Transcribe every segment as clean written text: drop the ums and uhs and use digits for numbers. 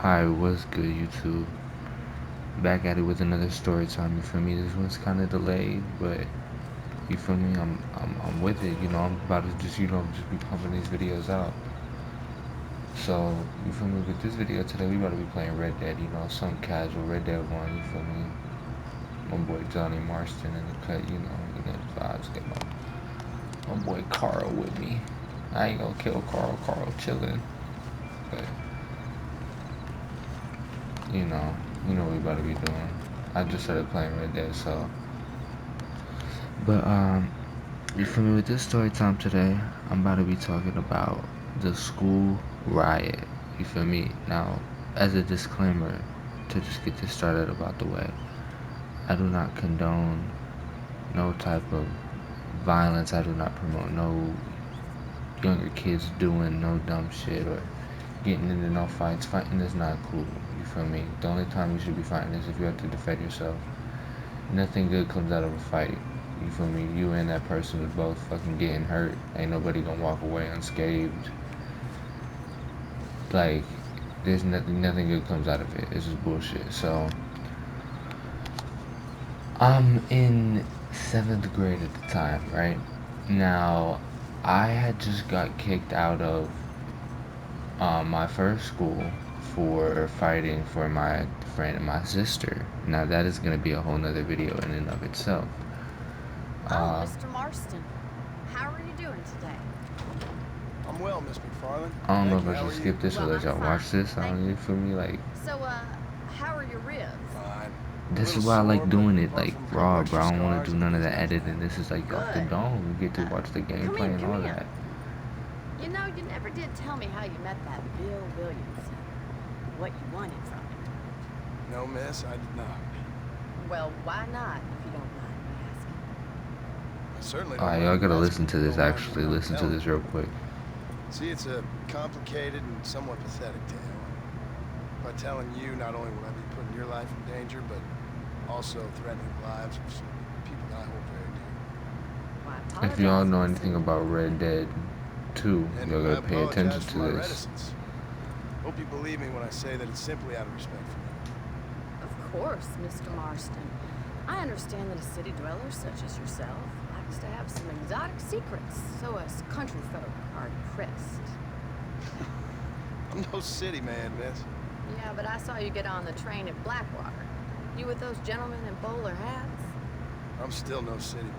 Hi, what's good, YouTube? Back at it with another story time. You feel me? This one's kind of delayed, but you feel me? I'm with it. I'm about to just be pumping these videos out. So you feel me? With this video today, we about to be playing Red Dead. Some casual Red Dead 1. You feel me? My boy Johnny Marston in the cut. You know the vibes. Get my boy Carl with me. I ain't gonna kill Carl. Carl chilling, but you know, what we about to be doing. I just started playing Red Dead, so. But you feel me? With this story time today, I'm about to be talking about the school riot. You feel me? Now, as a disclaimer, to just get this started about the way, I do not condone no type of violence. I do not promote no younger kids doing no dumb shit or getting into no fights. Fighting is not cool. You feel me? The only time you should be fighting is if you have to defend yourself. Nothing good comes out of a fight. You feel me? You and that person is both fucking getting hurt. Ain't nobody gonna walk away unscathed. Like, there's nothing good comes out of it. It's just bullshit. So, I'm in 7th grade at the time, right? Now, I had just got kicked out of my first school for fighting for my friend and my sister. Now, that is gonna be a whole nother video in and of itself. Mr. Marston, how are you doing today? I'm well, Miss McFarland. I don't know if Thank I you. should How are skip you? this or Well, let I'm y'all fine. watch this. I Thank don't you. you feel me? Like, So, how are your ribs? Fine. this A is little why I like sore, doing but it apart like from a raw, couple bro. I extra don't want to scars, do none of the everything's not editing. This is like off the Good. dome. You get to watch the Come gameplay in, and come all in. that. You know, you never did tell me how you met that Bill Williams. What you wanted from him. No, miss, I did not. Well, why not, if you don't mind me asking? I certainly don't Alright, mind y'all you gotta asking listen if to you this don't mind me actually. not Listen to telling this you. real quick. See, it's a complicated and somewhat pathetic tale. By telling you, not only will I be putting your life in danger, but also threatening the lives of some people that I hold very dear. Well, I If y'all apologize know for anything assuming. about Red Dead 2, And y'all I gotta pay attention apologize for to my this. reticence. Hope you believe me when I say that it's simply out of respect for you. Of course, Mr. Marston. I understand that a city dweller such as yourself likes to have some exotic secrets, so us country folk are impressed. I'm no city man, miss. Yeah, but I saw you get on the train at Blackwater. You with those gentlemen in bowler hats? I'm still no city man.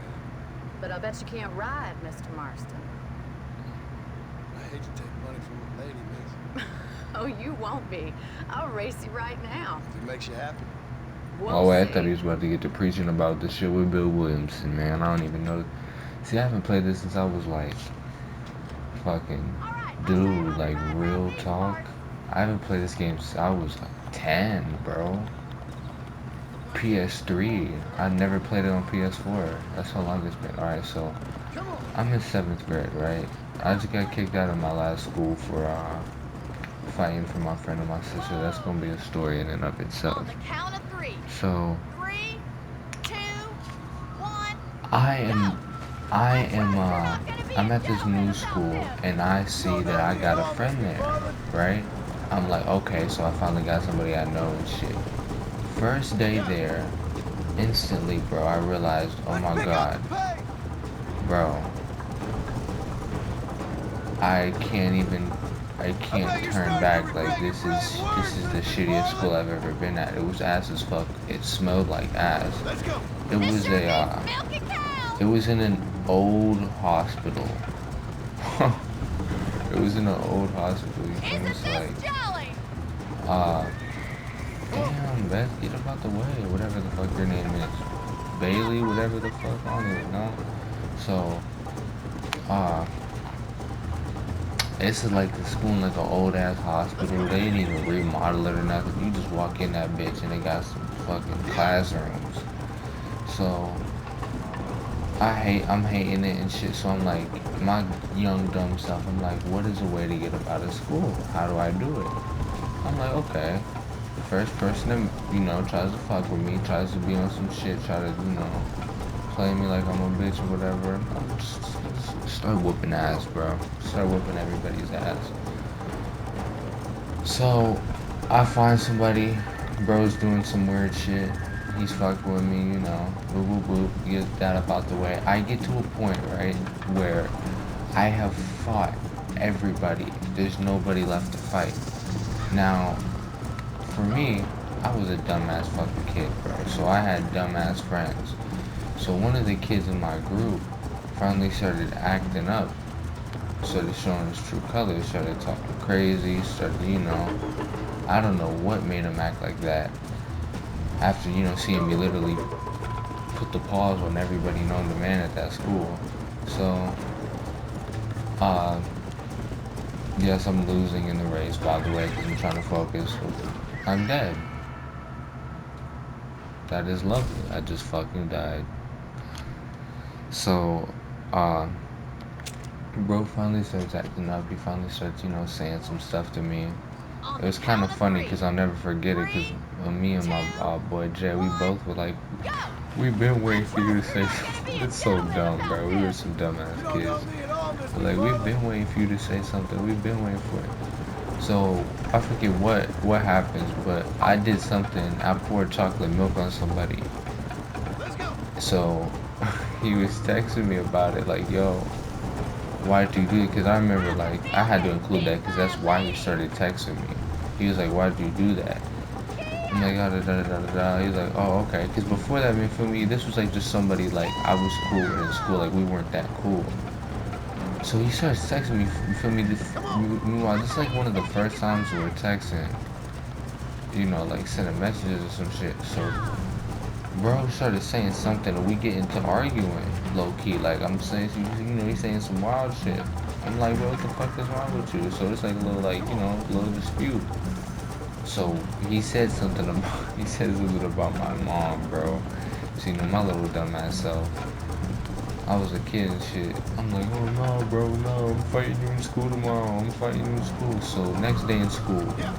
But I bet you can't ride, Mr. Marston. I hate to take money from a lady, miss. Oh, you won't be. I'll race you right now. If it makes you happy. We'll Oh, wait, I see. thought he was about to get to preaching about the shit with Bill Williamson, man. I don't even know. See, I haven't played this since I was like, fucking, dude, like, real talk. I haven't played this game since I was like 10, bro. PS3. I never played it on PS4. That's how long it's been. Alright, so I'm in 7th grade, right? I just got kicked out of my last school for fighting for my friend and my sister. That's gonna be a story in and of itself. On the count of three. So 3, 2, 1. I am You're I'm not at this gonna be a new gentleman school without this. and I see that I got a friend there, right? I'm like, okay, so I finally got somebody I know and shit. First day there, instantly, bro, I realized, oh my god, bro, I can't turn back. Like, this is the shittiest school I've ever been at. It was ass as fuck. It smelled like ass. It was it was in an old hospital. It was in an old hospital. You feel me? It's like, uh, damn, Beth, get up out the way, whatever the fuck your name is. Bailey, whatever the fuck, I don't even know. So, this is like the school in like an old ass hospital. They didn't even remodel it or nothing. You just walk in that bitch and they got some fucking classrooms. So, I'm hating it and shit. So I'm like, my young dumb self, I'm like, what is a way to get up out of school? How do I do it? I'm like, okay. First person that, tries to fuck with me, tries to be on some shit, try to, play me like I'm a bitch or whatever. I'm just start whooping ass, bro. Start whooping everybody's ass. So, I find somebody, bro's doing some weird shit. He's fucking with me, whoop whoop whoop, get that up out the way. I get to a point, right, where I have fought everybody. There's nobody left to fight. Now, for me, I was a dumbass fucking kid, bro. So I had dumbass friends. So one of the kids in my group finally started acting up, started showing his true colors, started talking crazy, started, I don't know what made him act like that. After, seeing me literally put the pause on everybody known the man at that school. So, uh, yes, I'm losing in the race, by the way, because I'm trying to focus. I'm dead. That is lovely. I just fucking died. So, uh, bro finally starts acting up. He finally starts, saying some stuff to me. On It the was kind of count of funny three. because I'll never forget it because 3, me and my 2, boy Jay, we 1, both were like, go! we've been waiting for you to say We're gonna something. be a It's so gentleman dumb, about bro. We were this. some You dumbass don't know kids. me at all, Mr. Like, we've Brother. been waiting for you to say something. We've been waiting for it. So, I forget what happens, but I did something. I poured chocolate milk on somebody. Let's go. So, he was texting me about it, like, yo, why'd you do it? Because I remember, Grab the like, I had to building, include keep that because that's why he moving. started texting me. He was like, why'd you do that? I'm like, da da da da da da. He's like, oh, okay. Because before that, you feel me? This was like just somebody like I was cool with in school. Like we weren't that cool. So he starts texting me. You feel me? Come on. Meanwhile, this is like one of the first times we were texting. Like sending messages or some shit. So bro started saying something, and we get into arguing low key. Like I'm saying, he's saying some wild shit. I'm like, bro, what the fuck is wrong with you? So it's like a little like little dispute. So he said something about he said something about my mom, bro. So my little dumbass self. I was a kid and shit. I'm like, oh no, bro, no, I'm fighting you in school tomorrow. I'm fighting you in school. So next day in school, Yeah.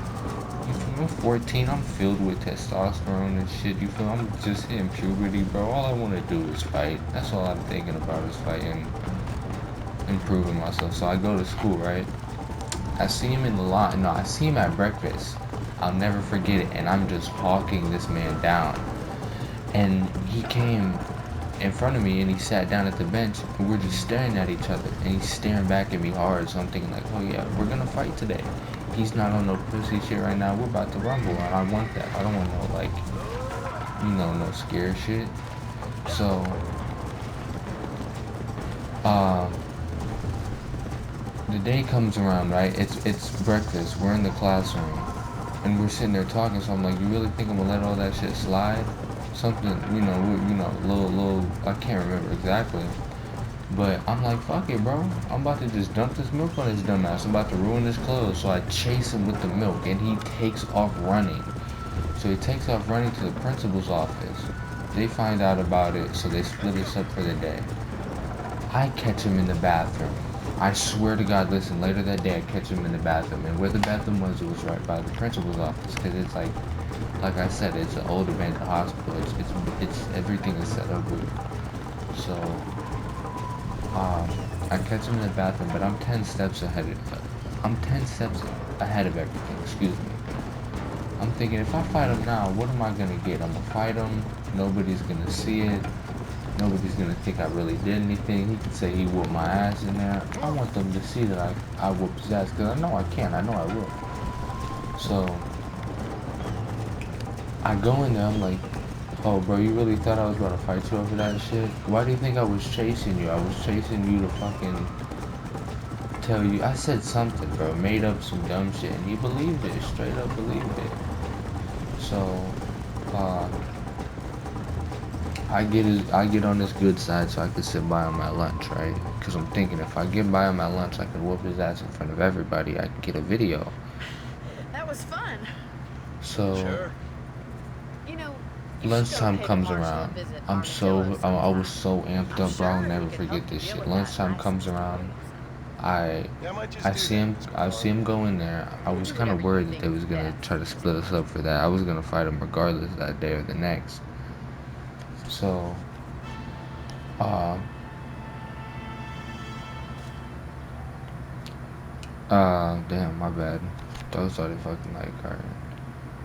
you feel me? I'm 14. I'm filled with testosterone and shit. You feel? I'm just hitting puberty, bro. All I want to do is fight. That's all I'm thinking about is fighting, improving myself. So I go to school, right? I see him in the line. No, I see him at breakfast. I'll never forget it. And I'm just hawking this man down. And he came in front of me and he sat down at the bench and we're just staring at each other. And he's staring back at me hard. So I'm thinking like, oh yeah, we're gonna fight today. He's not on no pussy shit right now. We're about to rumble. And I want that. I don't want no like, no scare shit. So, uh, the day comes around, right? It's breakfast. We're in the classroom, and we're sitting there talking. So I'm like, you really think I'm gonna let all that shit slide? Something, little. I can't remember exactly, but I'm like, fuck it, bro. I'm about to just dump this milk on his dumbass. I'm about to ruin his clothes. So I chase him with the milk, and he takes off running. So he takes off running to the principal's office. They find out about it, so they split us up for the day. I catch him in the bathroom. I swear to God, listen, later that day I catch him in the bathroom. And where the bathroom was, it was right by the principal's office. Because it's like I said, it's an old abandoned hospital. It's everything is set up weird. So, I catch him in the bathroom, but I'm 10 steps ahead I'm 10 steps ahead of everything, excuse me. I'm thinking, if I fight him now, what am I going to get? I'm going to fight him. Nobody's going to see it. Nobody's gonna think I really did anything. He could say he whooped my ass in there. I want them to see that I whooped his ass because I know I can. I know I will. So I go in there. I'm like, oh, bro, you really thought I was about to fight you over that shit? Why do you think I was chasing you? I was chasing you to fucking tell you. I said something, bro. Made up some dumb shit, and he believed it. Straight up believed it. So, uh, I get on his good side so I could sit by on my lunch, right? Because I'm thinking if I get by on my lunch, I can whoop his ass in front of everybody. I can get a video. That was fun. So Sure. You know, you should go lunchtime pay the comes marshal a around. visit I'm Armadillo so I was sometime. so amped I'm up, bro. I'll sure he never could help forget you this deal shit. with that Lunchtime comes license around. plate or something. Yeah, I might just do that, Miss I see Clark. him go in there. I was Do kind of whatever you worried that think they is was gonna best, try to Mr. split us up for Marston. that. I was gonna fight him regardless that day or the next. So, uh, damn, my bad. Those started fucking like hurting.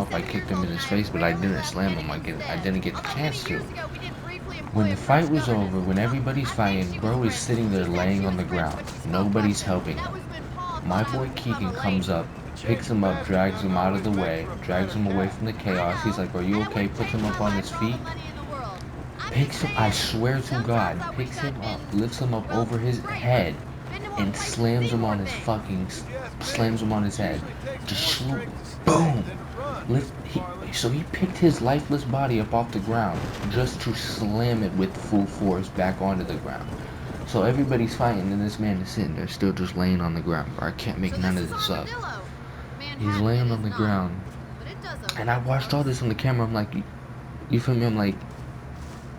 know if I kicked him in his face, but I didn't slam him. I didn't get the chance to. When the fight was over, when everybody's fighting, bro is sitting there laying on the ground. Nobody's helping him. My boy Keegan comes up, picks him up, drags him out of the way, drags him away from the chaos. He's like, "Are you okay?" Puts him up on his feet. Picks him, I swear to God, picks him up, lifts him up over his head, and slams him on his fucking, slams him on his head. Just boom! So he picked his lifeless body up off the ground just to slam it with full force back onto the ground. So everybody's fighting, and this man is sitting there still just laying on the ground. I can't make none of this up. He's laying on the ground, and I watched all this on the camera. I'm like, you feel me? I'm like,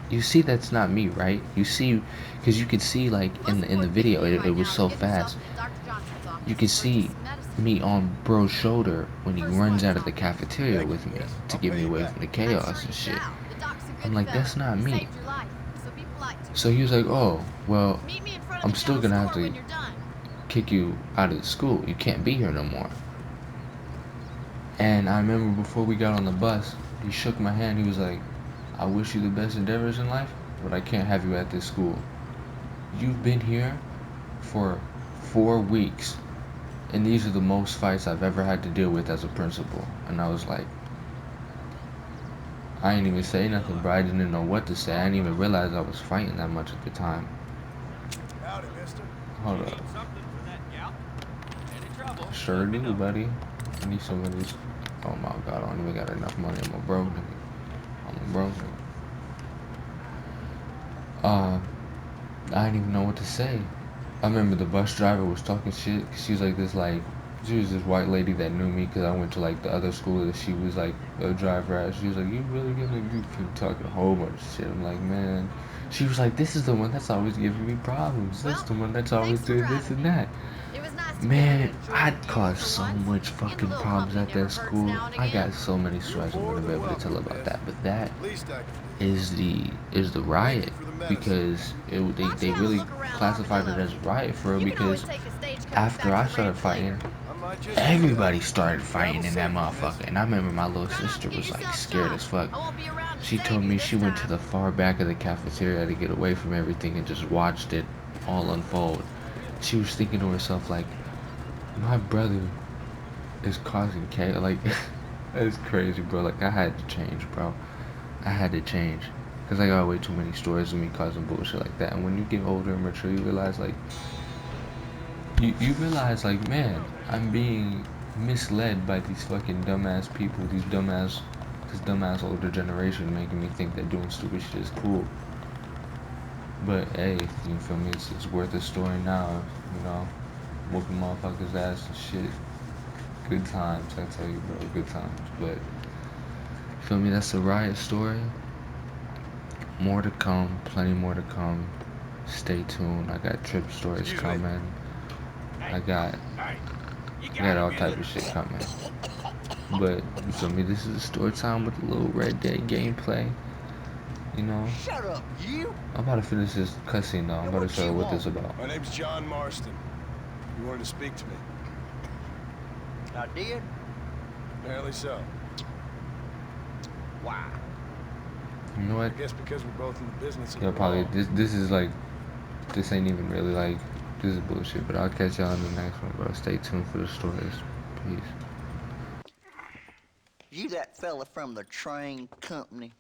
you see that's not me, right? You see, because you could see like in the video, it was so fast. You could see me on bro's shoulder when he runs out of the cafeteria with me to get me away from the chaos and shit. I'm like, that's not me. So he was like, oh, well, I'm still gonna have to kick you out of the school. You can't be here no more. And I remember before we got on the bus, he shook my hand. He was like, I wish you the best endeavors in life, but I can't have you at this school. You've been here for 4 weeks, and these are the most fights I've ever had to deal with as a principal. And I was like, I didn't even say nothing, bro. I didn't know what to say. I didn't even realize I was fighting that much at the time. Howdy, mister. Hold up. Sure do, buddy. I need some of these. Oh my god, I don't even got enough money. I'm a broke nigga. I didn't even know what to say. I remember the bus driver was talking shit. She was like this, she was this white lady that knew me because I went to like the other school that she was like a driver at. She was like, you really gonna you talking a whole bunch of shit. I'm like, man. She was like, this is the one that's always giving me problems. This is the one that's always doing this and that. Man, I'd caused so much fucking problems at that school. I got so many stories I'm gonna be able to tell about that. But that is the riot, because they really classified it as a riot for real, because after I started fighting, everybody started fighting in that motherfucker. And I remember my little sister was like scared as fuck. She told me she went to the far back of the cafeteria to get away from everything and just watched it all unfold. She was thinking to herself like, my brother is causing chaos. Like, that's crazy, bro. Like, I had to change, bro. I had to change. Because I got way too many stories of me causing bullshit like that. And when you get older and mature, you realize, like, you realize, like, man, I'm being misled by these fucking dumbass people, this dumbass older generation making me think that doing stupid shit is cool. But, hey, you feel me? It's worth a story now, you know? Whooping motherfuckers' ass and shit. Good times, I tell you, bro. Good times. But, feel me? That's the riot story. More to come. Plenty more to come. Stay tuned. I got trip stories coming. I got all type of shit coming. But, you feel me? This is a story time with a little Red Dead gameplay. You know? Shut up, you! I'm about to finish this cutscene though. I'm about to show you what this is about. My name's John Marston. You wanted to speak to me. I did? Apparently so. Why? You know I what? guess because we're both in the business of Yeah, the probably. law. This is like, this ain't even really like, this is bullshit. But I'll catch y'all in the next one, bro. Stay tuned for the stories. Peace. You that fella from the train company?